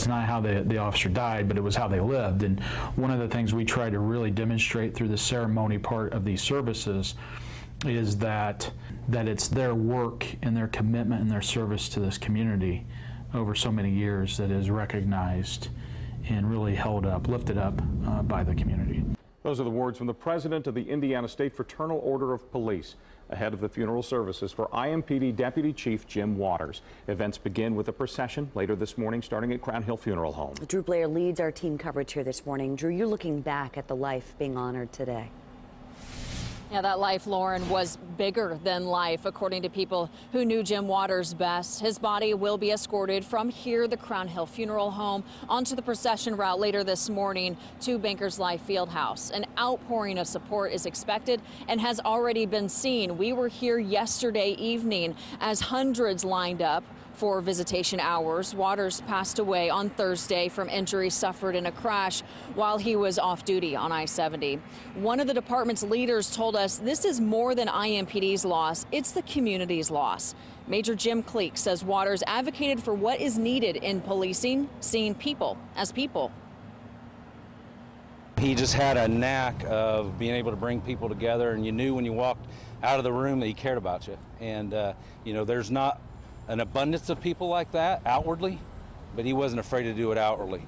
It's not how the officer died, but it was how they lived. And one of the things we try to really demonstrate through the ceremony part of these services is that it's their work and their commitment and their service to this community over so many years that is recognized and really held up, lifted up by the community. Those are the words from the president of the Indiana State Fraternal Order of Police ahead of the funeral services for IMPD Deputy Chief Jim Waters. Events begin with a procession later this morning, starting at Crown Hill Funeral Home. Drew Blair leads our team coverage here this morning. Drew, you're looking back at the life being honored today. Yeah, that life, Lauren, was bigger than life, according to people who knew Jim Waters best. His body will be escorted from here, the Crown Hill Funeral Home, onto the procession route later this morning to Bankers Life Fieldhouse. An outpouring of support is expected and has already been seen. We were here yesterday evening as hundreds lined up for visitation hours. Waters passed away on Thursday from injuries suffered in a crash while he was off duty on I-70. One of the department's leaders told us this is more than IMPD's loss, it's the community's loss. Major Jim Cleek says Waters advocated for what is needed in policing, seeing people as people. He just had a knack of being able to bring people together, and you knew when you walked out of the room that he cared about you. And, you know, there's not an abundance of people like that outwardly, but he wasn't afraid to do it outwardly.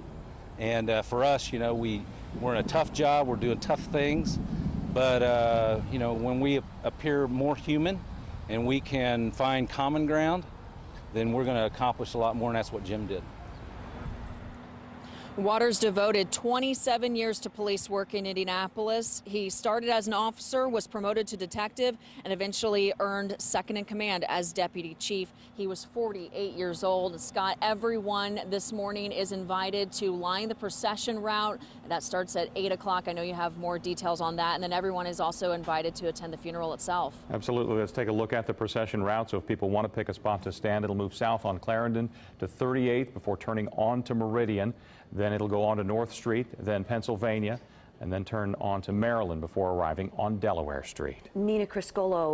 And for us, you know, we're in a tough job, we're doing tough things, but you know, when we appear more human and we can find common ground, then we're going to accomplish a lot more, and that's what Jim did. Waters devoted 27 years to police work in Indianapolis. He started as an officer, was promoted to detective, and eventually earned second in command as deputy chief. He was 48 years old. Scott, everyone this morning is invited to line the procession route. That starts at 8 o'clock. I know you have more details on that. And then everyone is also invited to attend the funeral itself. Absolutely. Let's take a look at the procession route. So if people want to pick a spot to stand, it'll move south on Clarendon to 38th before turning on to Meridian. Then it'll go on to North Street, then Pennsylvania, and then turn on to Maryland before arriving on Delaware Street. Nina Criscolo.